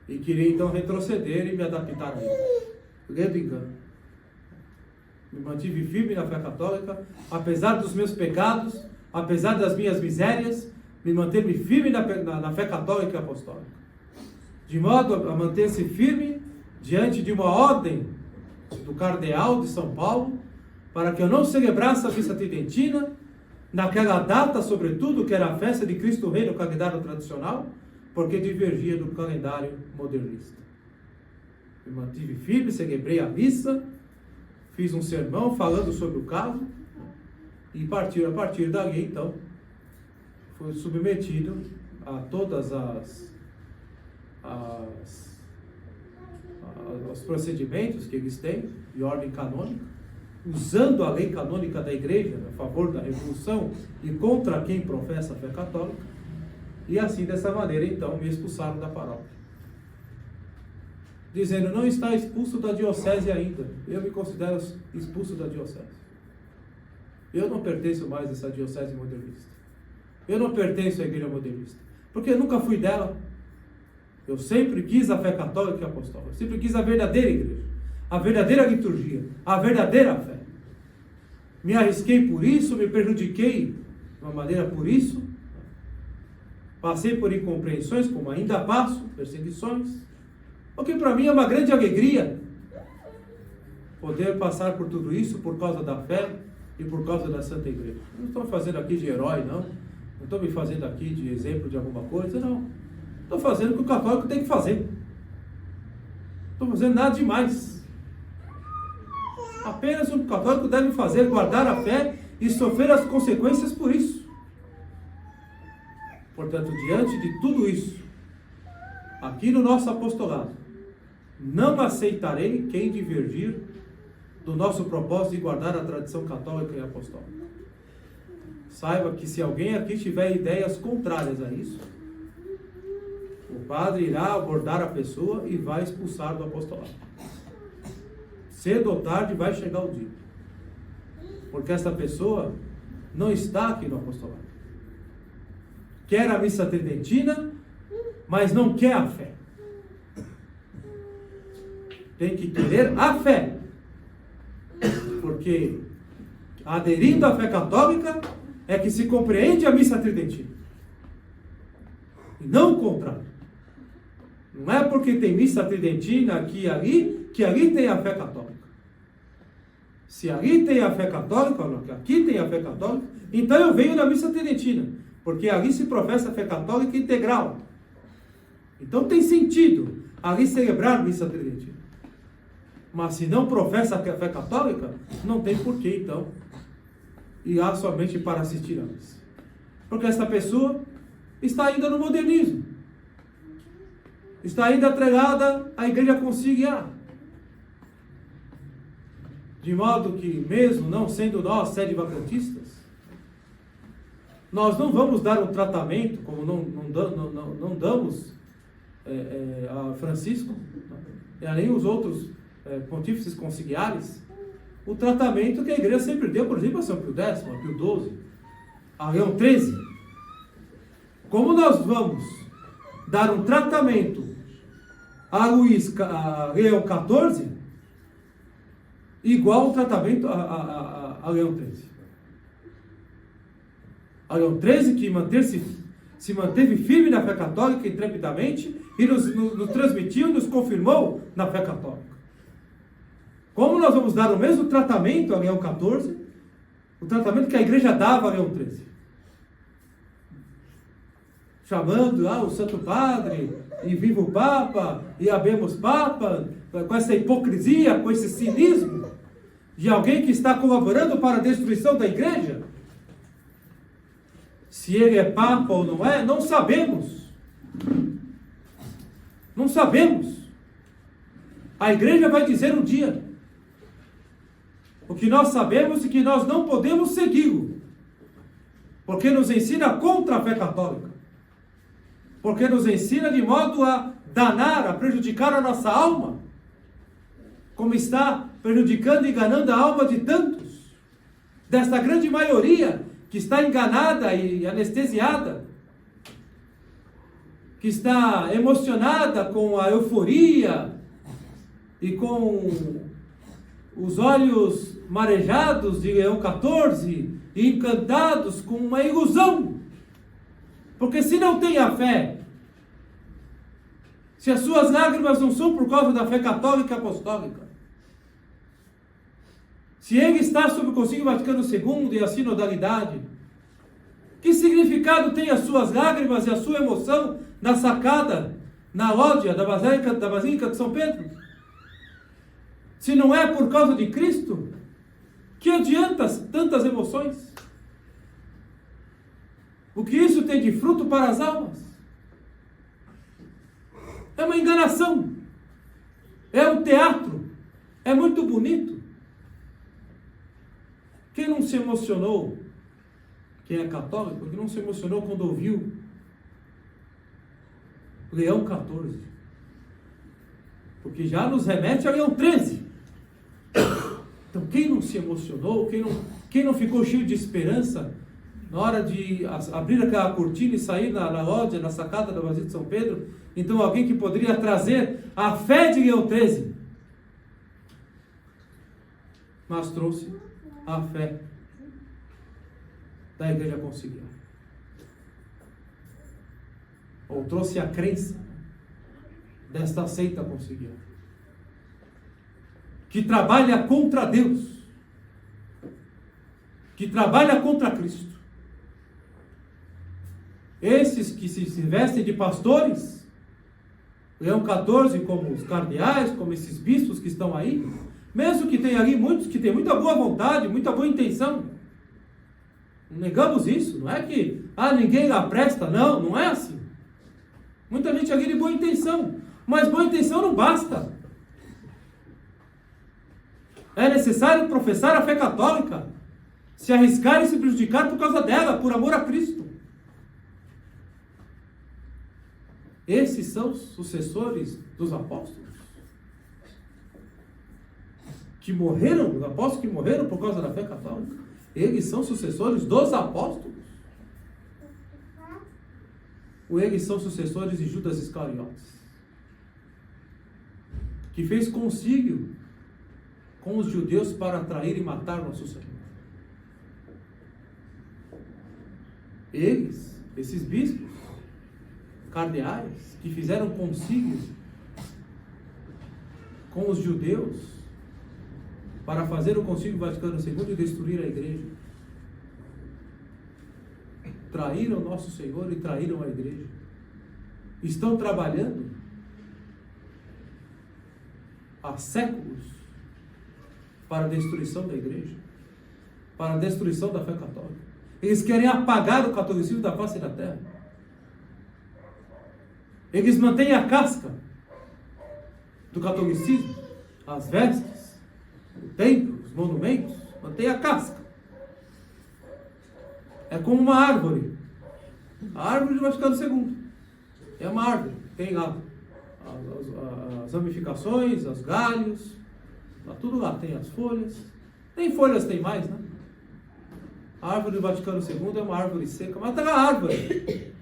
A: E queria, então, retroceder e me adaptar a ele. Grande engano. Me mantive firme na fé católica, apesar dos meus pecados, apesar das minhas misérias, me manter-me firme na fé católica e apostólica. De modo a manter-se firme diante de uma ordem do cardeal de São Paulo, para que eu não celebrasse a missa tridentina, naquela data, sobretudo, que era a festa de Cristo Rei no calendário tradicional, porque divergia do calendário modernista. Me mantive firme, celebrei a missa, fiz um sermão falando sobre o caso, e a partir dali, então, foi submetido a todas os procedimentos que eles têm de ordem canônica, usando a lei canônica da Igreja a favor da revolução e contra quem professa a fé católica, E assim, dessa maneira, então, me expulsaram da paróquia. Dizendo, não está expulso da diocese ainda. Eu me considero expulso da diocese. Eu não pertenço mais a essa diocese modernista. Eu não pertenço à igreja modernista. Porque eu nunca fui dela. Eu sempre quis a fé católica e apostólica. Eu sempre quis a verdadeira igreja. A verdadeira liturgia. A verdadeira fé. Me arrisquei por isso, me prejudiquei de uma maneira por isso. Passei por incompreensões, como ainda passo, perseguições. O que para mim é uma grande alegria. Poder passar por tudo isso por causa da fé e por causa da Santa Igreja. Não estou fazendo aqui de herói, não. Não estou me fazendo aqui de exemplo de alguma coisa, não. Estou fazendo o que o católico tem que fazer. Não estou fazendo nada demais. Apenas o católico deve fazer, guardar a fé e sofrer as consequências por isso. Portanto, diante de tudo isso, aqui no nosso apostolado, não aceitarei quem divergir do nosso propósito de guardar a tradição católica e apostólica. Saiba que se alguém aqui tiver ideias contrárias a isso, o padre irá abordar a pessoa e vai expulsar do apostolado. Cedo ou tarde vai chegar o dia. Porque essa pessoa não está aqui no apostolado. Quer a missa tridentina, mas não quer a fé. Tem que querer a fé. Porque aderindo à fé católica é que se compreende a missa tridentina. E não o contrário. Não é porque tem missa tridentina aqui e ali, que ali tem a fé católica. Se ali tem a fé católica, aqui tem a fé católica, então eu venho da missa tridentina. Porque ali se professa a fé católica integral. Então tem sentido ali celebrar a missa tridentina. Mas se não professa a fé católica, não tem porquê, então, ir lá somente para assistir a missa. Porque essa pessoa está ainda no modernismo. Está ainda atrelada à igreja conciliar. De modo que, mesmo não sendo nós sede vacantistas, nós não vamos dar um tratamento, como não damos a Francisco, e nem os outros pontífices conciliares, o tratamento que a igreja sempre deu, por exemplo, a São Pio X, a Pio XII, a Leão XIII. Como nós vamos dar um tratamento a Leão XIV, igual o tratamento a Leão XIII? A Leão XIII que se manteve firme na fé católica intrepidamente e nos transmitiu e nos confirmou na fé católica. Como nós vamos dar o mesmo tratamento a Leão XIV, o tratamento que a igreja dava a Leão XIII? Chamando o Santo Padre, e viva o Papa, e habemos Papa, com essa hipocrisia, com esse cinismo de alguém que está colaborando para a destruição da igreja. Se ele é Papa ou não é, não sabemos. Não sabemos. A igreja vai dizer um dia. O que nós sabemos é que nós não podemos segui-lo. Porque nos ensina contra a fé católica. Porque nos ensina de modo a danar, a prejudicar a nossa alma. Como está prejudicando e enganando a alma de tantos. Desta grande maioria que está enganada e anestesiada. Que está emocionada com a euforia e com os olhos marejados de Leão XIV e encantados com uma ilusão. Porque se não tem a fé, se as suas lágrimas não são por causa da fé católica e apostólica, se ele está sob o Concílio Vaticano II e a sinodalidade, que significado tem as suas lágrimas e a sua emoção na sacada, na lógia da Basílica de São Pedro? Se não é por causa de Cristo, que adianta tantas emoções? O que isso tem de fruto para as almas? É uma enganação. É um teatro. É muito bonito. Quem não se emocionou, quem é católico, quem não se emocionou quando ouviu Leão 14. Porque já nos remete a Leão 13. Então quem não se emocionou, quem não ficou cheio de esperança na hora de abrir aquela cortina e sair na loja, na sacada da Basílica de São Pedro, então alguém que poderia trazer a fé de Leão 13, mas trouxe a fé da Igreja Conciliar. Ou trouxe a crença desta seita conciliar, que trabalha contra Deus, que trabalha contra Cristo. Esses que se vestem de pastores, Leão 14, como os cardeais, como esses bispos que estão aí, mesmo que tenha ali muitos que têm muita boa vontade, muita boa intenção, não negamos isso, não é que ninguém lá presta, não é assim. Muita gente ali de boa intenção, mas boa intenção não basta. É necessário professar a fé católica, se arriscar e se prejudicar por causa dela, por amor a Cristo. Esses são os sucessores dos apóstolos, que morreram, os apóstolos que morreram por causa da fé católica. Eles são sucessores dos apóstolos? Ou eles são sucessores de Judas Iscariotes, que fez concílio com os judeus para atrair e matar nosso Senhor? Eles, esses bispos, cardeais, que fizeram concílio com os judeus para fazer o Concílio Vaticano II e destruir a igreja, traíram nosso Senhor e traíram a igreja. Estão trabalhando há séculos para a destruição da igreja, para a destruição da fé católica. Eles querem apagar o catolicismo da face da terra. Eles mantêm a casca do catolicismo, as vestes, o templo, os monumentos, mantêm a casca. É como uma árvore. A árvore do Vaticano II. É uma árvore. Tem lá as ramificações, os galhos, tudo lá. Tem as folhas. Nem folhas tem mais, né? A árvore do Vaticano II é uma árvore seca, mas está a árvore.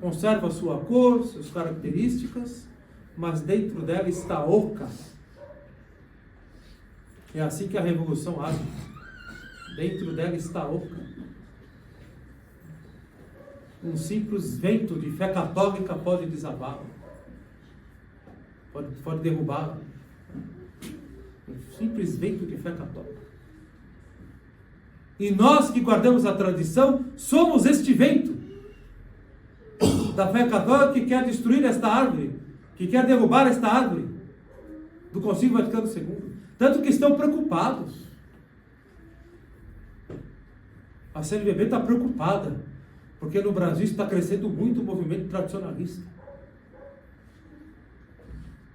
A: Conserva a sua cor, suas características, mas dentro dela está oca. É assim que a revolução age. Dentro dela está oca. Um simples vento de fé católica pode desabá-la, pode derrubá-la. Um simples vento de fé católica. E nós que guardamos a tradição, somos este vento da fé católica que quer destruir esta árvore, que quer derrubar esta árvore do Concílio Vaticano II. Tanto que estão preocupados. A CNBB está preocupada, porque no Brasil está crescendo muito o movimento tradicionalista.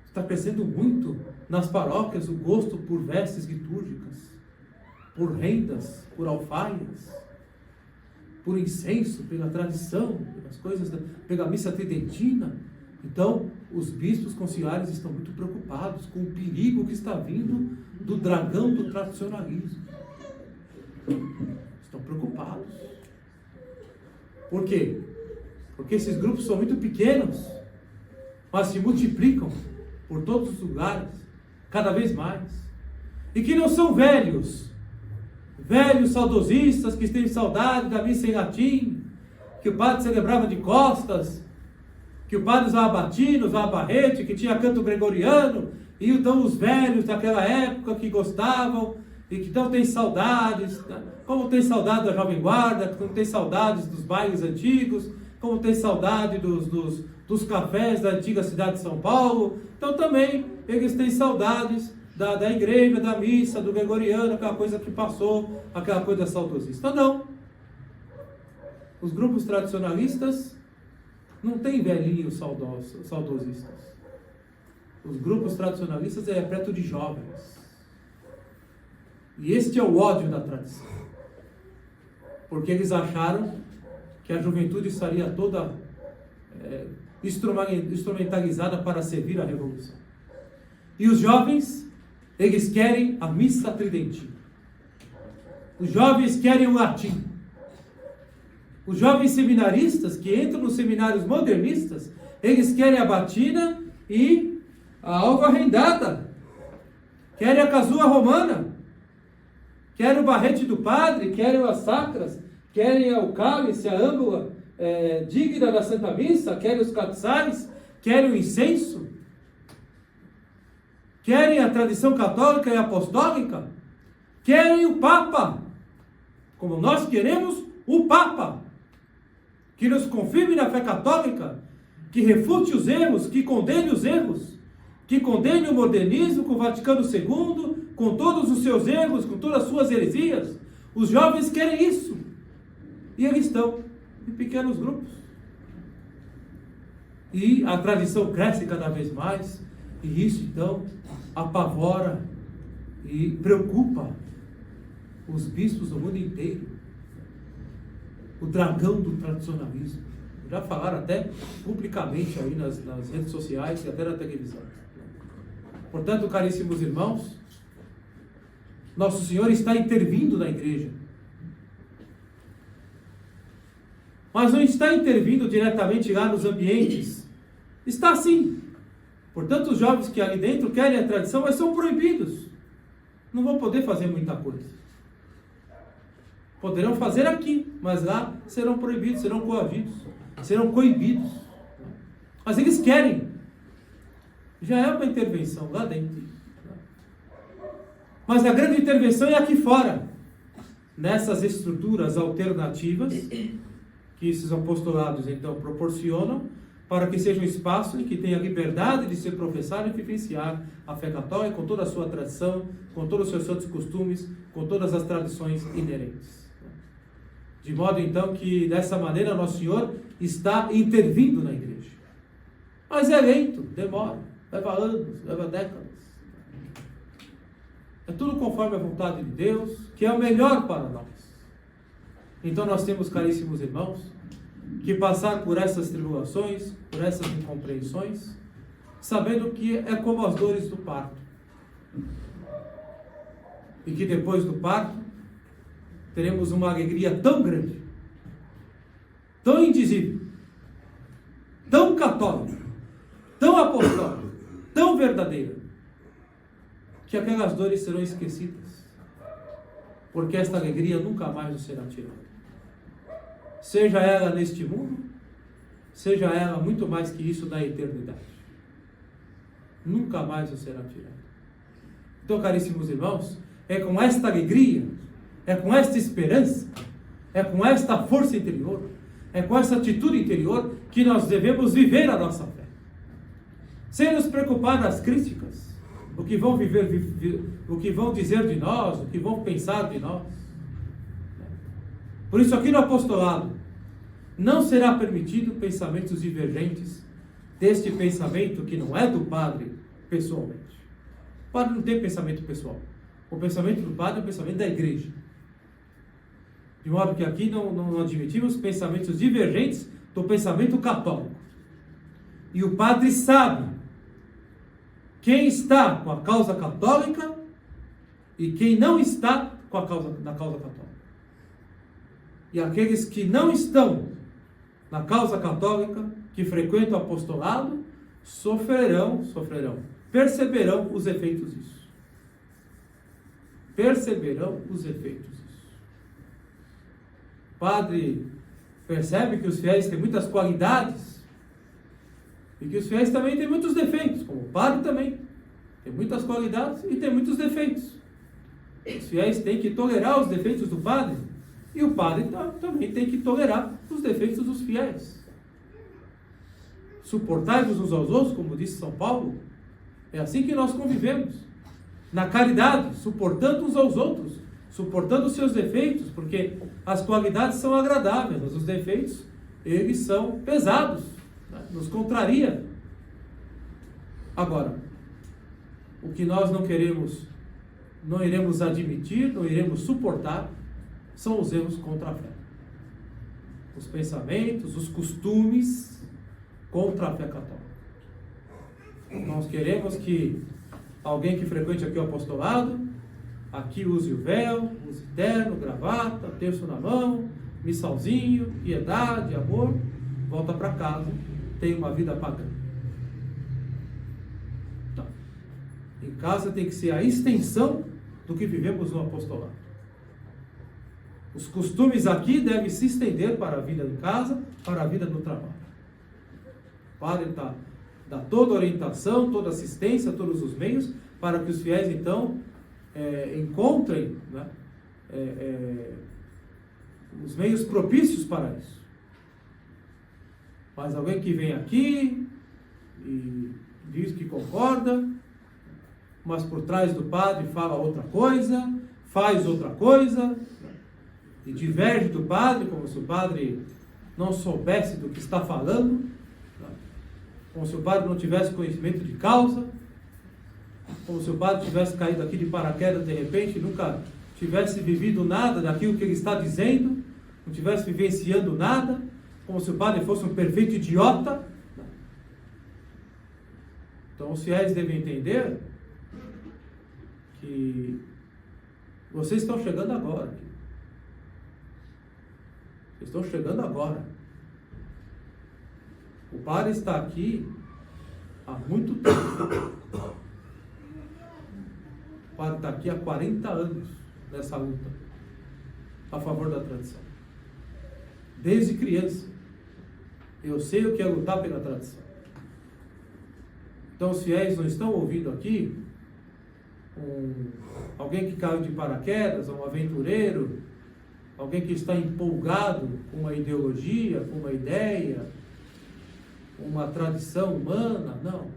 A: Está crescendo muito nas paróquias o gosto por vestes litúrgicas, por rendas, por alfaias, por incenso, pela tradição, pelas coisas, pela missa tridentina. Então, os bispos conciliares estão muito preocupados com o perigo que está vindo do dragão do tradicionalismo. Estão preocupados. Por quê? Porque esses grupos são muito pequenos, mas se multiplicam por todos os lugares, cada vez mais. E que não são velhos saudosistas que têm saudade da missa em latim, que o padre celebrava de costas, que o padre usava batina, usava barrete, que tinha canto gregoriano, e então os velhos daquela época que gostavam, e que então tem saudades, como tem saudade da Jovem Guarda, como tem saudades dos bailes antigos, como tem saudade dos cafés da antiga cidade de São Paulo. Então também eles têm saudades da igreja, da missa, do gregoriano, aquela coisa que passou, aquela coisa saudosista. Não. Os grupos tradicionalistas não têm velhinhos saudosistas. Os grupos tradicionalistas é repleto de jovens. E este é o ódio da tradição. Porque eles acharam que a juventude estaria toda instrumentalizada para servir a revolução. E os jovens, eles querem a missa tridentina. Os jovens querem o latim. Os jovens seminaristas que entram nos seminários modernistas, eles querem a batina e a algo arrendada. Querem a casua romana. Querem o barrete do padre, querem as sacras, querem o cálice, a âmbula digna da Santa Missa, querem os castiçais, querem o incenso. Querem a tradição católica e apostólica. Querem o Papa. Como nós queremos o Papa. Que nos confirme na fé católica, que refute os erros, que condene os erros, que condene o modernismo com o Vaticano II, com todos os seus erros, com todas as suas heresias. Os jovens querem isso. E eles estão em pequenos grupos. E a tradição cresce cada vez mais, e isso então apavora e preocupa os bispos do mundo inteiro. O dragão do tradicionalismo. Já falaram até publicamente aí nas redes sociais e até na televisão. Portanto, caríssimos irmãos, Nosso Senhor está intervindo na igreja. Mas não está intervindo diretamente lá nos ambientes. Está sim. Portanto, os jovens que ali dentro querem a tradição, mas são proibidos. Não vão poder fazer muita coisa. Poderão fazer aqui, mas lá serão proibidos, serão coagidos, serão coibidos. Mas eles querem. Já é uma intervenção lá dentro. Mas a grande intervenção é aqui fora. Nessas estruturas alternativas que esses apostolados então proporcionam, para que seja um espaço em que tenha liberdade de se professar e vivenciar a fé católica com toda a sua tradição, com todos os seus santos costumes, com todas as tradições inerentes. De modo então que dessa maneira Nosso Senhor está intervindo na igreja. Mas é lento, demora, leva anos, leva décadas. É tudo conforme a vontade de Deus, que é o melhor para nós. Então nós temos, caríssimos irmãos, que passar por essas tribulações, por essas incompreensões, sabendo que é como as dores do parto. E que depois do parto, teremos uma alegria tão grande, tão indizível, tão católica, tão apostólica, tão verdadeira, que aquelas dores serão esquecidas, porque esta alegria nunca mais nos será tirada. Seja ela neste mundo, seja ela muito mais que isso na eternidade. Nunca mais nos será tirada. Então, caríssimos irmãos, é com esta alegria, é com esta esperança, é com esta força interior, é com essa atitude interior que nós devemos viver a nossa fé. Sem nos preocupar nas críticas, o que vão o que vão dizer de nós, o que vão pensar de nós. Por isso aqui no apostolado, não será permitido pensamentos divergentes deste pensamento que não é do padre pessoalmente. O padre não tem pensamento pessoal. O pensamento do padre é o pensamento da igreja. De modo que aqui não admitimos pensamentos divergentes do pensamento católico. E o padre sabe quem está com a causa católica e quem não está com a causa católica. E aqueles que não estão na causa católica, que frequentam o apostolado, sofrerão, perceberão os efeitos disso. Perceberão os efeitos disso. O padre percebe que os fiéis têm muitas qualidades e que os fiéis também têm muitos defeitos, como o padre também tem muitas qualidades e tem muitos defeitos. Os fiéis têm que tolerar os defeitos do padre e o padre também tem que tolerar os defeitos dos fiéis. Suportai-vos uns aos outros, como disse São Paulo. É assim que nós convivemos, na caridade, suportando uns aos outros, suportando os seus defeitos, porque as qualidades são agradáveis, mas os defeitos, eles são pesados, né? Nos contraria. Agora, o que nós não queremos, não iremos admitir, não iremos suportar, são os erros contra a fé. Os pensamentos, os costumes, contra a fé católica. Nós queremos que alguém que frequente aqui o apostolado, aqui use o véu, use terno, gravata, terço na mão, missalzinho, piedade, amor, volta para casa, tem uma vida pagã. Então, em casa tem que ser a extensão do que vivemos no apostolado. Os costumes aqui devem se estender para a vida em casa, para a vida no trabalho. O padre dá toda a orientação, toda a assistência, todos os meios, para que os fiéis, então, encontrem, né, os meios propícios para isso. Mas alguém que vem aqui e diz que concorda, mas por trás do padre fala outra coisa, faz outra coisa, e diverge do padre, como se o padre não soubesse do que está falando, como se o padre não tivesse conhecimento de causa, como se o padre tivesse caído aqui de paraquedas de repente, nunca tivesse vivido nada daquilo que ele está dizendo, não tivesse vivenciando nada, como se o padre fosse um perfeito idiota. Então os fiéis devem entender que vocês estão chegando agora. Vocês estão chegando agora. O padre está aqui há muito tempo. O padre está aqui há 40 anos nessa luta a favor da tradição. Desde criança. Eu sei o que é lutar pela tradição. Então os fiéis não estão ouvindo aqui alguém que caiu de paraquedas, um aventureiro, alguém que está empolgado com uma ideologia, com uma ideia, uma tradição humana. Não.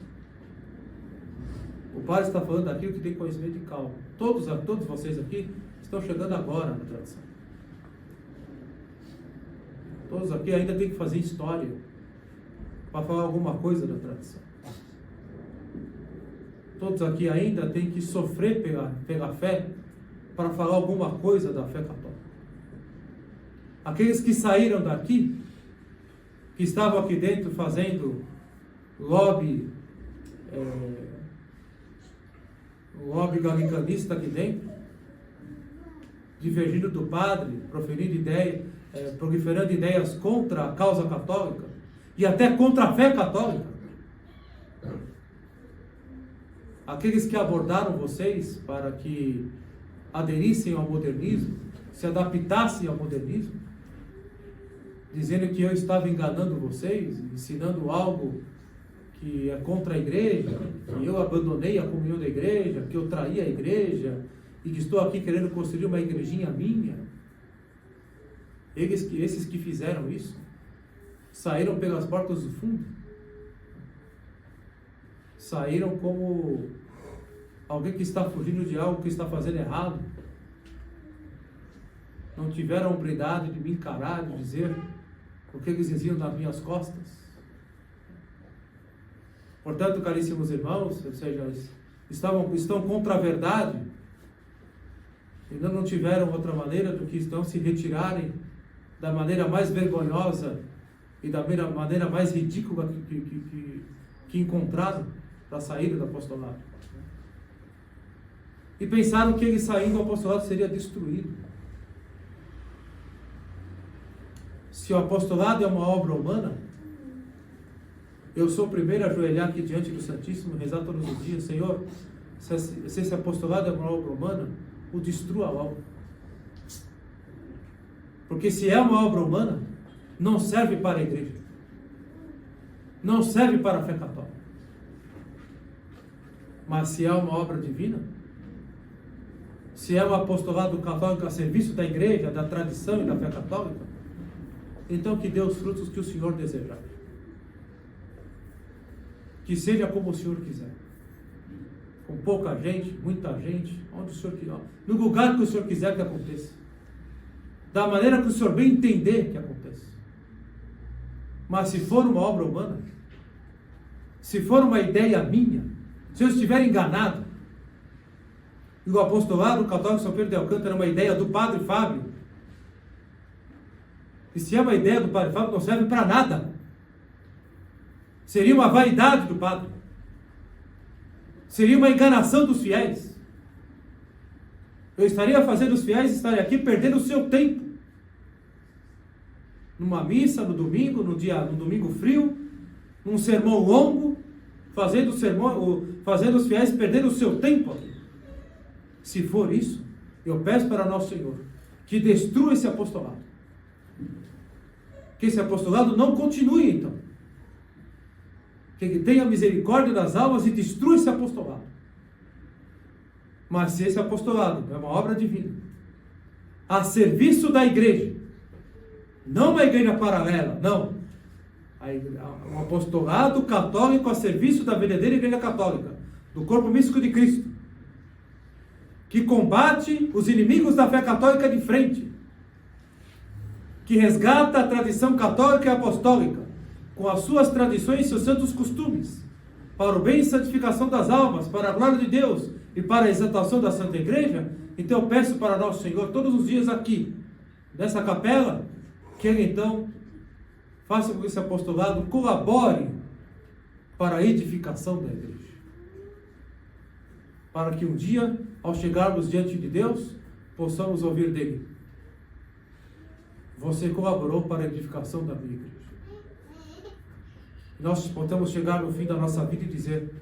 A: O padre está falando daquilo que tem conhecimento de causa. Todos vocês aqui estão chegando agora na tradição. Todos aqui ainda têm que fazer história para falar alguma coisa da tradição. Todos aqui ainda têm que sofrer pela fé para falar alguma coisa da fé católica. Aqueles que saíram daqui, que estavam aqui dentro fazendo lobby galicanista aqui dentro, divergindo do padre, proliferando ideias contra a causa católica e até contra a fé católica. Aqueles que abordaram vocês para que aderissem ao modernismo, se adaptassem ao modernismo, dizendo que eu estava enganando vocês, ensinando algo que é contra a igreja, que eu abandonei a comunhão da igreja, que eu traí a igreja e que estou aqui querendo construir uma igrejinha minha. Esses que fizeram isso saíram pelas portas do fundo. Saíram como alguém que está fugindo de algo que está fazendo errado. Não tiveram a hombridade de me encarar, de dizer o que eles diziam nas minhas costas. Portanto, caríssimos irmãos, ou seja, estão contra a verdade, ainda não tiveram outra maneira do que estão se retirarem da maneira mais vergonhosa e da maneira mais ridícula que encontraram para sair do apostolado. E pensaram que eles saindo do apostolado seria destruído. Se o apostolado é uma obra humana, eu sou o primeiro a ajoelhar aqui diante do Santíssimo, rezar todos os dias: Senhor, se esse apostolado é uma obra humana, o destrua logo. Porque se é uma obra humana, não serve para a igreja, não serve para a fé católica. Mas se é uma obra divina, se é um apostolado católico a serviço da igreja, da tradição e da fé católica, então que dê os frutos que o Senhor desejar. Que seja como o Senhor quiser. Com pouca gente, muita gente, onde o Senhor quiser. No lugar que o Senhor quiser que aconteça. Da maneira que o Senhor bem entender que aconteça. Mas se for uma obra humana, se for uma ideia minha, se eu estiver enganado, e o apostolado católico São Pedro de Alcântara é uma ideia do Padre Fábio, e se é uma ideia do Padre Fábio, não serve para nada. Seria uma vaidade do padre. Seria uma enganação dos fiéis. Eu estaria fazendo os fiéis estarem aqui perdendo o seu tempo. Numa missa, no domingo, num domingo frio, num sermão longo, fazendo os fiéis perderem o seu tempo aqui. Se for isso, eu peço para nosso Senhor que destrua esse apostolado. Que esse apostolado não continue, então. Que tenha misericórdia das almas e destrua esse apostolado. Mas se esse apostolado é uma obra divina, a serviço da igreja, não uma igreja paralela, não. Um apostolado católico a serviço da verdadeira igreja católica, do corpo místico de Cristo, que combate os inimigos da fé católica de frente, que resgata a tradição católica e apostólica, com as suas tradições e seus santos costumes, para o bem e santificação das almas, para a glória de Deus e para a exaltação da Santa Igreja. Então eu peço para nosso Senhor, todos os dias aqui, nessa capela, que Ele então faça com que esse apostolado colabore para a edificação da igreja. Para que um dia, ao chegarmos diante de Deus, possamos ouvir dele: você colaborou para a edificação da minha igreja. Nós podemos chegar no fim da nossa vida e dizer: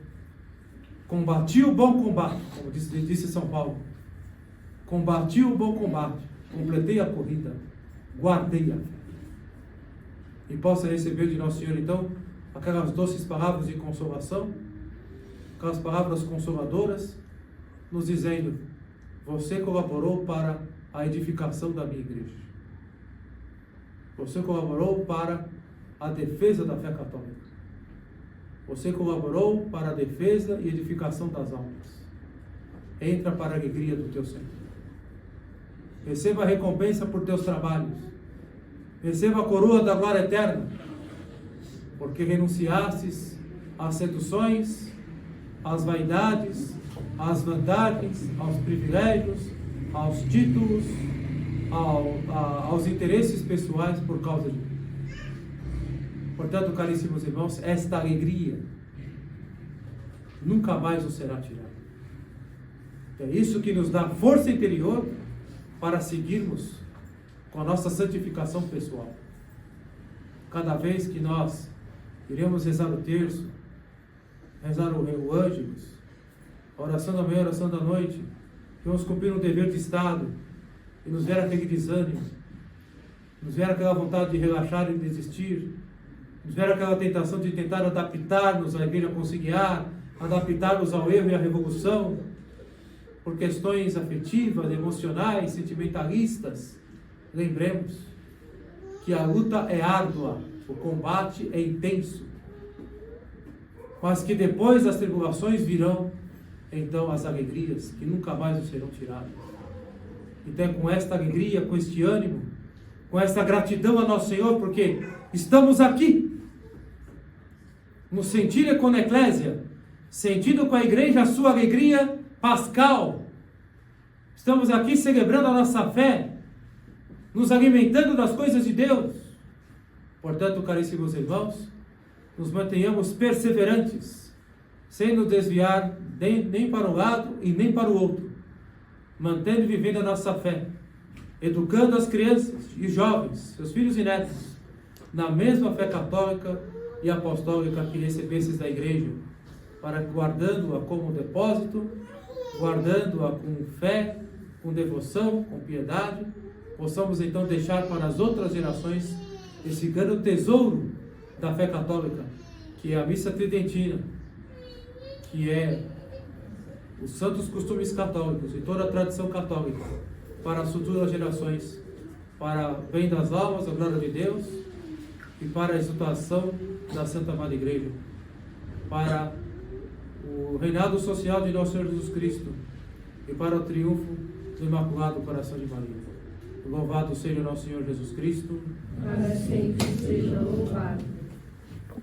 A: combati o bom combate, como disse São Paulo. Combati o bom combate, completei a corrida, guardei a fé. E possa receber de nosso Senhor, então, aquelas doces palavras de consolação, aquelas palavras consoladoras, nos dizendo: você colaborou para a edificação da minha igreja. Você colaborou para a defesa da fé católica. Você colaborou para a defesa e edificação das almas. Entra para a alegria do teu Senhor. Receba a recompensa por teus trabalhos. Receba a coroa da glória eterna, porque renunciastes às seduções, às vaidades, às vantagens, aos privilégios, aos títulos, aos interesses pessoais por causa de mim. Portanto, caríssimos irmãos, esta alegria nunca mais nos será tirada. É isso que nos dá força interior para seguirmos com a nossa santificação pessoal. Cada vez que nós iremos rezar o terço, rezar o ângelus, a oração da manhã, a oração da noite, vamos cumprir um dever de Estado, e nos vier aquele desânimo, nos vier aquela vontade de relaxar e desistir, nos vier aquela tentação de tentar adaptar-nos à igreja conciliar, adaptar-nos ao erro e à revolução, por questões afetivas, emocionais, sentimentalistas, lembremos que a luta é árdua, o combate é intenso, mas que depois das tribulações virão então as alegrias que nunca mais nos serão tiradas. Então é com esta alegria, com este ânimo, com esta gratidão a nosso Senhor, porque estamos aqui, no sentido com a Eclésia, sentindo com a igreja a sua alegria pascal. Estamos aqui celebrando a nossa fé, nos alimentando das coisas de Deus. Portanto, caríssimos irmãos, nos mantenhamos perseverantes, sem nos desviar nem para um lado e nem para o outro, mantendo e vivendo a nossa fé, educando as crianças e jovens, seus filhos e netos, na mesma fé católica e apostólica que recebestes da igreja, para guardando-a como depósito, guardando-a com fé, com devoção, com piedade, possamos então deixar para as outras gerações esse grande tesouro da fé católica, que é a missa tridentina, que é os santos costumes católicos e toda a tradição católica, para as futuras gerações, para o bem das almas, a glória de Deus, e para a exaltação da Santa Madre Igreja, para o reinado social de nosso Senhor Jesus Cristo, e para o triunfo do Imaculado Coração de Maria. Louvado seja o nosso Senhor Jesus Cristo.
B: Para sempre seja louvado.